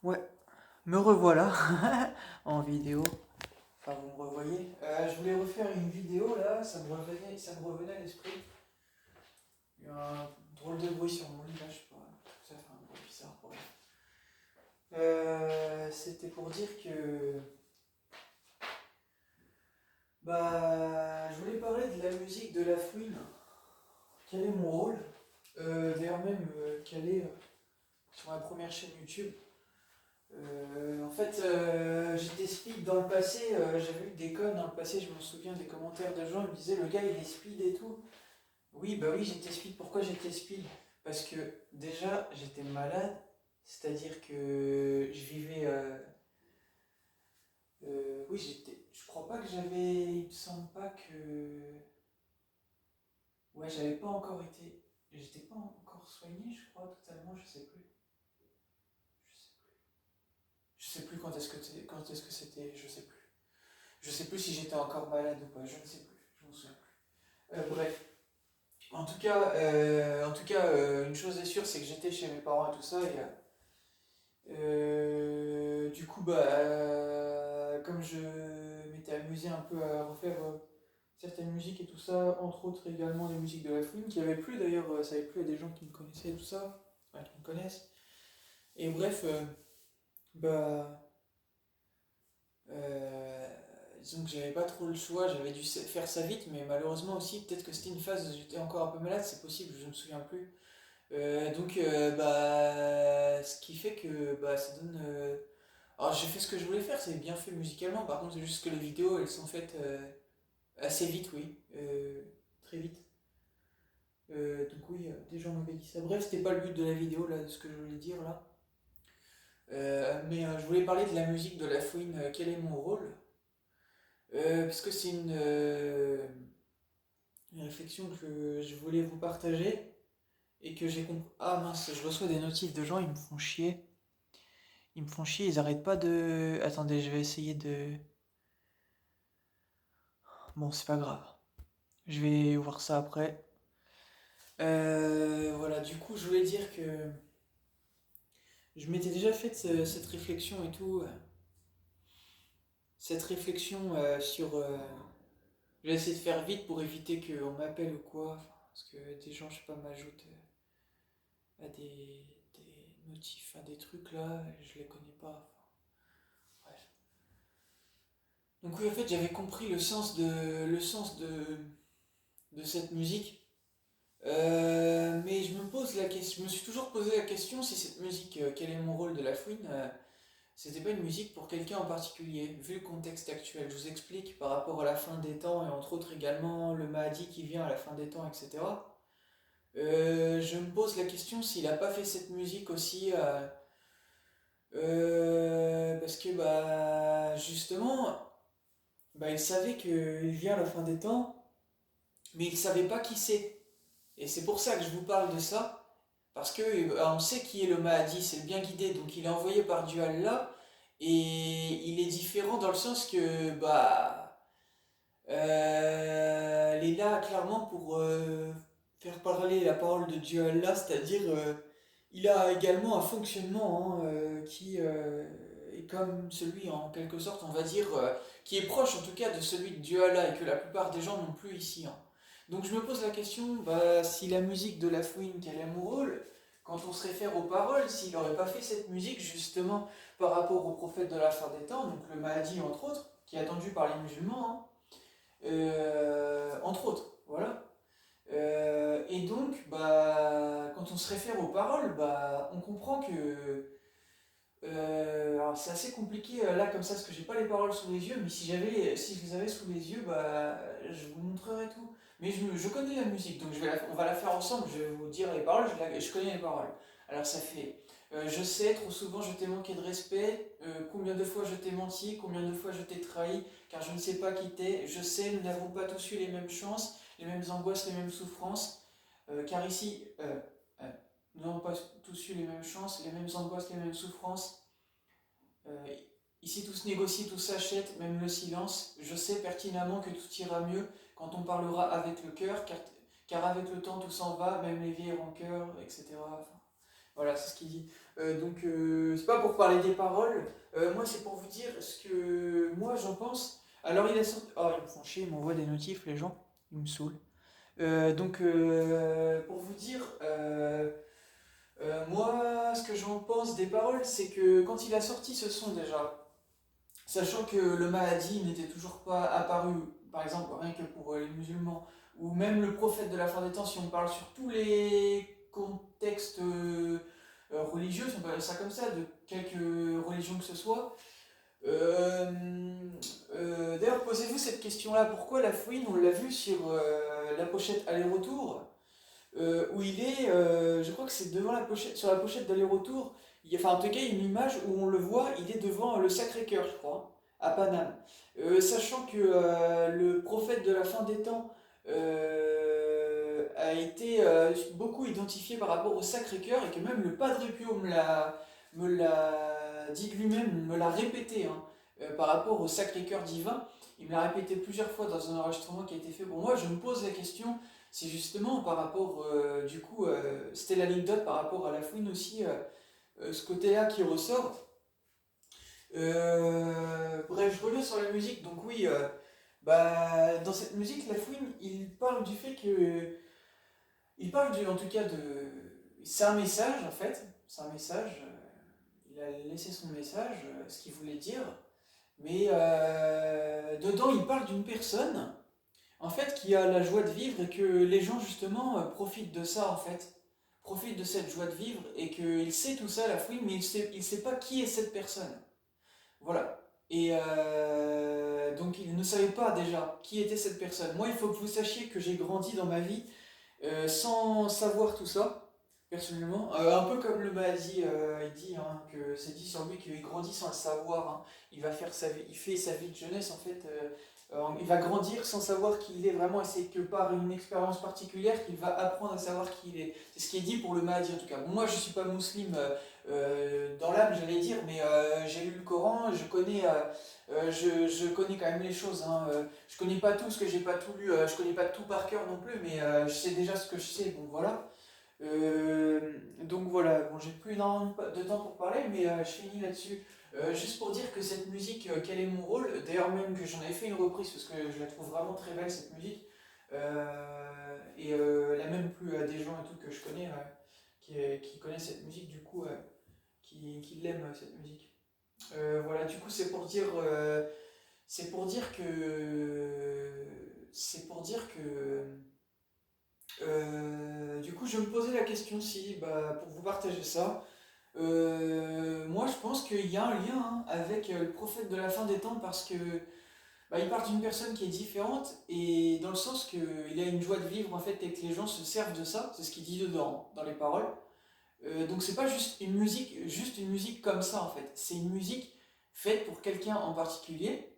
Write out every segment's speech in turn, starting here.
Ouais, me revoilà en vidéo. Enfin, vous me revoyez. Je voulais refaire une vidéo là, ça me revenait à l'esprit. Il y a un drôle de bruit sur mon lit là, je sais pas. Ça fait un bruit bizarre. Bref. C'était pour dire que. Bah, je voulais parler de la musique de La Fouine. Quel est mon rôle? D'ailleurs, même, quel est sur ma première chaîne YouTube. En fait, j'étais speed dans le passé, j'avais eu des connes dans le passé, je me souviens des commentaires de gens, ils me disaient le gars il est speed et tout. Oui, bah oui, j'étais speed. Pourquoi j'étais speed? Parce que déjà j'étais malade, c'est-à-dire que je vivais. Oui, j'étais. Je crois pas que j'avais. Il me semble pas que. Ouais, j'avais pas encore été. J'étais pas encore soigné, je crois, totalement, je sais plus. Je sais plus. Je sais plus quand est-ce que c'était, je sais plus. Je sais plus si j'étais encore malade ou pas, je ne sais plus, je m'en souviens plus. Bref, en tout cas, une chose est sûre, c'est que j'étais chez mes parents et tout ça, et du coup, bah, comme je m'étais amusé un peu à refaire certaines musiques et tout ça, entre autres également les musiques de La Fouine, qui avaient plu d'ailleurs, ça avait plu à des gens qui me connaissaient et tout ça, enfin, qui me connaissent. Et bref, bah, Euh, disons que j'avais pas trop le choix, j'avais dû faire ça vite, mais malheureusement aussi, peut-être que c'était une phase où j'étais encore un peu malade, c'est possible, je me souviens plus. Donc, bah, ce qui fait que bah, ça donne. Alors, j'ai fait ce que je voulais faire, c'est bien fait musicalement, par contre, c'est juste que les vidéos, elles sont faites assez vite, oui, très vite. Donc, oui, des gens m'avaient dit ça. Bref, c'était pas le but de la vidéo, là, de ce que je voulais dire, là. Mais je voulais parler de la musique de La Fouine, quel est mon rôle? Parce que c'est une réflexion que je voulais vous partager et que j'ai compris. Ah mince, je reçois des notifs de gens, ils me font chier. Ils me font chier, ils arrêtent pas de. Attendez, je vais essayer de. Bon, c'est pas grave. Je vais voir ça après. Voilà, du coup, je voulais dire que je m'étais déjà fait cette réflexion et tout. Cette réflexion sur. Je vais essayer de faire vite pour éviter qu'on m'appelle ou quoi. Enfin, parce que des gens, je sais pas, m'ajoutent à des notifs, à des trucs là, je les connais pas. Enfin, bref. Donc oui, en fait, j'avais compris le sens de cette musique. Mais je me pose la question, je me suis toujours posé la question si cette musique, quel est mon rôle de La Fouine, c'était pas une musique pour quelqu'un en particulier, vu le contexte actuel. Je vous explique par rapport à la fin des temps et entre autres également le Mahdi qui vient à la fin des temps, etc. Je me pose la question s'il a pas fait cette musique aussi parce que bah justement, bah, il savait qu'il vient à la fin des temps, mais il savait pas qui c'est. Et c'est pour ça que je vous parle de ça, parce que on sait qui est le Mahdi, c'est le bien guidé, donc il est envoyé par Dieu Allah, et il est différent dans le sens que bah il est là clairement pour faire parler la parole de Dieu Allah, c'est-à-dire il a également un fonctionnement qui est comme celui, en quelque sorte, on va dire, qui est proche en tout cas de celui de Dieu Allah et que la plupart des gens n'ont plus ici, hein. Donc je me pose la question, bah, si la musique de La Fouine, quel est mon rôle, quand on se réfère aux paroles, s'il n'aurait pas fait cette musique justement par rapport au prophète de la fin des temps, donc le Mahdi entre autres, qui est attendu par les musulmans, hein, entre autres, voilà. Et donc, bah, quand on se réfère aux paroles, bah, on comprend que. Alors c'est assez compliqué là comme ça parce que j'ai pas les paroles sous les yeux, mais si je les avais sous les yeux, bah, je vous montrerai tout. Mais je connais la musique, donc on va la faire ensemble. Je vais vous dire les paroles, je connais les paroles. Alors ça fait je sais, trop souvent je t'ai manqué de respect, combien de fois je t'ai menti, combien de fois je t'ai trahi, car je ne sais pas qui t'es. Je sais, nous n'avons pas tous eu les mêmes chances, les mêmes angoisses, les mêmes souffrances, car ici, euh, nous n'avons pas tous eu les mêmes chances, les mêmes angoisses, les mêmes souffrances. Euh, Ici, tout se négocie, tout s'achète, même le silence. Je sais pertinemment que tout ira mieux quand on parlera avec le cœur, car avec le temps tout s'en va, même les vieilles rancœurs, etc. Enfin, voilà, c'est ce qu'il dit. C'est pas pour parler des paroles, moi c'est pour vous dire ce que moi j'en pense. Alors il a sorti... Oh, ils me font chier, ils m'envoient des notifs les gens, ils me saoulent. Pour vous dire, moi ce que j'en pense des paroles, c'est que quand il a sorti ce son déjà, sachant que le Mahdi n'était toujours pas apparu, par exemple, rien que pour les musulmans, ou même le prophète de la fin des temps, si on parle sur tous les contextes religieux, si on peut dire ça comme ça, de quelque religion que ce soit. Euh, D'ailleurs, posez-vous cette question-là, pourquoi la fouine, on l'a vu sur la pochette aller-retour, où il est, je crois que c'est devant la pochette, sur la pochette d'aller-retour, enfin en tout cas il y a une image où on le voit, il est devant le Sacré-Cœur, je crois, à Paname. Sachant que le prophète de la fin des temps a été beaucoup identifié par rapport au Sacré-Cœur et que même le Padre Pio me l'a dit lui-même, me l'a répété hein, par rapport au Sacré-Cœur divin. Il me l'a répété plusieurs fois dans un enregistrement qui a été fait pour moi. Je me pose la question, c'est justement par rapport, c'était l'anecdote par rapport à la fouine aussi, ce côté-là qui ressort. Bref, je reviens sur la musique, donc oui, dans cette musique, la fouine, il parle du fait que, il parle en tout cas de, c'est un message en fait, c'est un message, il a laissé son message, ce qu'il voulait dire, mais dedans il parle d'une personne en fait, qui a la joie de vivre et que les gens, justement, profitent de ça, en fait. Profitent de cette joie de vivre et qu'il sait tout ça, la fouine, mais il sait pas qui est cette personne. Voilà. Et donc, il ne savait pas déjà qui était cette personne. Moi, il faut que vous sachiez que j'ai grandi dans ma vie sans savoir tout ça, personnellement. Un peu comme le Mahdi, il dit, hein, que c'est dit sur lui qu'il grandit sans le savoir. Hein. Il va faire sa vie, il fait sa vie de jeunesse, en fait. Il va grandir sans savoir qui il est vraiment, et c'est que par une expérience particulière qu'il va apprendre à savoir qui il est. C'est ce qui est dit pour le Mahdi, en tout cas. Bon, moi, je ne suis pas musulman dans l'âme, j'allais dire, mais j'ai lu le Coran, je connais quand même les choses. Hein, je connais pas tout ce que j'ai pas tout lu, je connais pas tout par cœur non plus, mais je sais déjà ce que je sais, donc voilà. Donc voilà, bon, j'ai plus énormément de temps pour parler, mais je finis là-dessus. Juste pour dire que cette musique, quel est mon rôle, d'ailleurs même que j'en avais fait une reprise parce que je la trouve vraiment très belle cette musique, elle a même plu à des gens et tout que je connais, qui connaissent cette musique du coup, qui l'aiment cette musique. Voilà, du coup c'est pour dire du coup, je me posais la question si, pour vous partager ça, moi je pense qu'il y a un lien hein, avec le prophète de la fin des temps parce que il part d'une personne qui est différente et dans le sens qu'il a une joie de vivre en fait et que les gens se servent de ça, c'est ce qu'il dit dedans, dans les paroles. Donc c'est pas juste une musique comme ça en fait, c'est une musique faite pour quelqu'un en particulier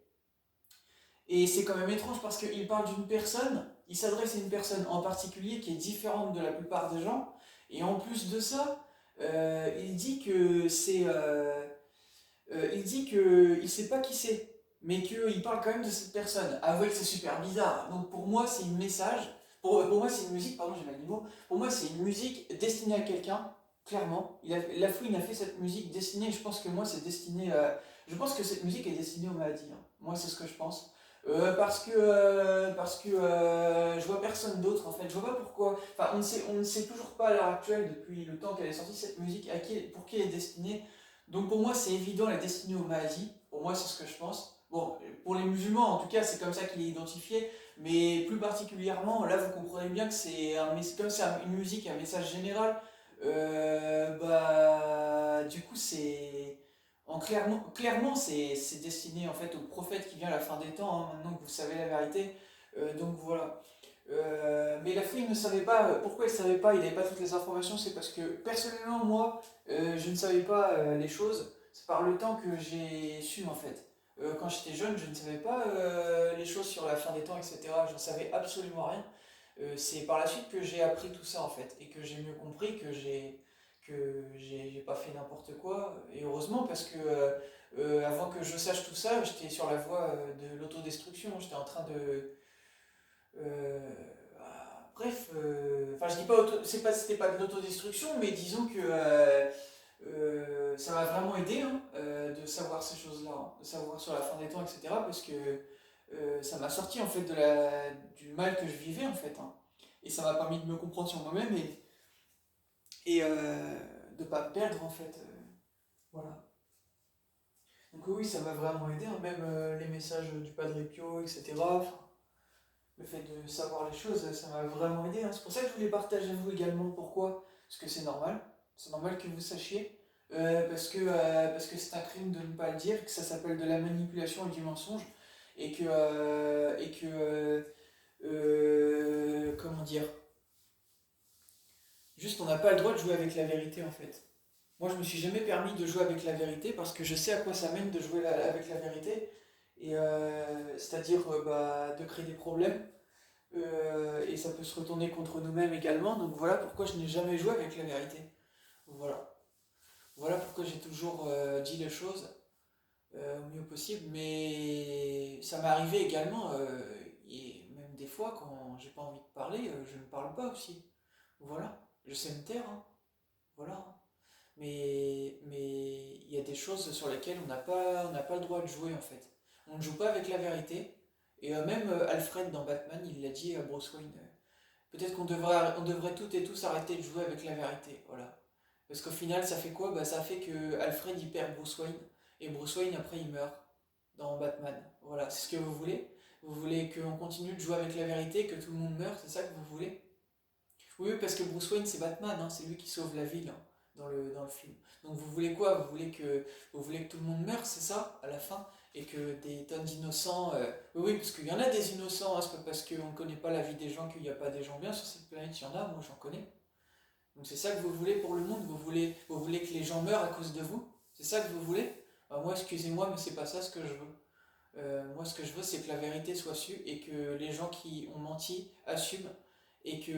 et c'est quand même étrange parce qu'il parle d'une personne, il s'adresse à une personne en particulier qui est différente de la plupart des gens. Et en plus de ça, il dit que il dit que il sait pas qui c'est, mais qu'il parle quand même de cette personne. Avouez que c'est super bizarre. Donc pour moi, c'est un message. Pour moi, c'est une musique, pardon, j'ai mal dit le mot. Pour moi, c'est une musique destinée à quelqu'un, clairement. La Fouine a fait cette musique destinée, je pense que moi, c'est destiné. Je pense que cette musique est destinée aux maladies. Hein. Moi, c'est ce que je pense. Je vois personne d'autre en fait. Je vois pas pourquoi. Enfin, on ne sait toujours pas à l'heure actuelle, depuis le temps qu'elle est sortie, cette musique, pour qui elle est destinée. Donc pour moi, c'est évident, elle est destinée aux Mahdi. Pour moi, c'est ce que je pense. Bon, pour les musulmans, en tout cas, c'est comme ça qu'il est identifié. Mais plus particulièrement, là, vous comprenez bien que comme c'est une musique, un message général. Du coup, clairement, c'est destiné en fait au prophète qui vient à la fin des temps. Hein, maintenant que vous savez la vérité. Donc voilà. Mais la fouine ne savait pas, pourquoi il ne savait pas, il n'avait pas toutes les informations, c'est parce que personnellement, moi, je ne savais pas les choses. C'est par le temps que j'ai su en fait. Quand j'étais jeune, je ne savais pas les choses sur la fin des temps, etc. Je ne savais absolument rien. C'est par la suite que j'ai appris tout ça en fait et que j'ai mieux compris que j'ai pas fait n'importe quoi. Et heureusement parce que avant que je sache tout ça, j'étais sur la voie de l'autodestruction. J'étais en train de bref, enfin je dis pas, c'était pas de l'autodestruction, mais disons que Ça m'a vraiment aidé hein, de savoir ces choses-là, hein, de savoir sur la fin des temps, etc. Parce que ça m'a sorti en fait du mal que je vivais en fait, hein. Et ça m'a permis de me comprendre sur moi-même et de pas me perdre en fait. Voilà. Donc oui, ça m'a vraiment aidé, hein, même les messages du Padre Pio, etc. Enfin, le fait de savoir les choses, ça m'a vraiment aidé, hein. C'est pour ça que je voulais partager à vous également. Pourquoi? Parce que c'est normal. C'est normal que vous sachiez. Parce que c'est un crime de ne pas le dire, que ça s'appelle de la manipulation et du mensonge. Comment dire? Juste, on n'a pas le droit de jouer avec la vérité en fait. Moi, je me suis jamais permis de jouer avec la vérité parce que je sais à quoi ça mène de jouer avec la vérité. Et c'est-à-dire bah, de créer des problèmes. Et ça peut se retourner contre nous-mêmes également. Donc voilà pourquoi je n'ai jamais joué avec la vérité. Voilà. Voilà pourquoi j'ai toujours dit les choses au mieux possible. Mais ça m'est arrivé également, et même des fois quand j'ai pas envie de parler, je ne parle pas aussi. Voilà. Je sais me taire, hein. Voilà. Mais il y a des choses sur lesquelles on n'a pas le droit de jouer en fait. On ne joue pas avec la vérité. Et même Alfred dans Batman, il l'a dit à Bruce Wayne. Peut-être on devrait toutes et tous arrêter de jouer avec la vérité. Voilà. Parce qu'au final, ça fait quoi? Bah, ça fait que Alfred il perd Bruce Wayne. Et Bruce Wayne après il meurt dans Batman. Voilà, c'est ce que vous voulez? Vous voulez qu'on continue de jouer avec la vérité, que tout le monde meurt, c'est ça que vous voulez? Oui, parce que Bruce Wayne, c'est Batman, hein, c'est lui qui sauve la ville hein, dans le film. Donc vous voulez quoi? Vous voulez que tout le monde meure, c'est ça, à la fin? Et que des tonnes d'innocents... Oui, parce qu'il y en a des innocents, hein, c'est pas parce qu'on ne connaît pas la vie des gens qu'il n'y a pas des gens bien sur cette planète, il y en a, moi j'en connais. Donc c'est ça que vous voulez pour le monde? Vous voulez que les gens meurent à cause de vous? C'est ça que vous voulez? Moi, excusez-moi, mais c'est pas ça ce que je veux. Moi, ce que je veux, c'est que la vérité soit sue et que les gens qui ont menti assument et je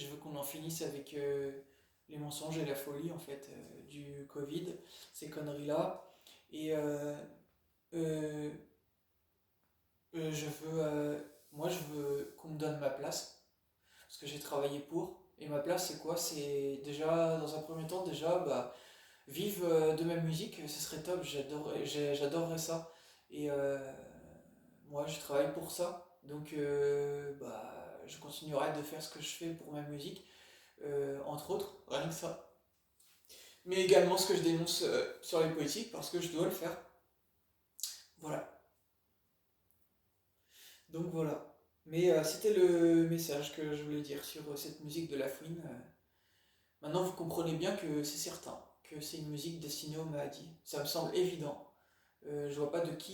veux qu'on en finisse avec les mensonges et la folie en fait du Covid, ces conneries-là. Et euh, je veux, moi, je veux qu'on me donne ma place parce que j'ai travaillé pour. Et ma place, c'est quoi? C'est déjà, dans un premier temps, déjà, bah, vivre de ma musique, ce serait top, j'adorerais ça. Et moi, je travaille pour ça, donc bah, je continuerai de faire ce que je fais pour ma musique, entre autres, rien que ça. Mais également ce que je dénonce sur les politiques, parce que je dois le faire. Voilà. Donc voilà. Mais c'était le message que je voulais dire sur cette musique de La Fouine. Maintenant, vous comprenez bien que c'est certain, que c'est une musique destinée aux maladies. Ça me semble évident. Je vois pas de qui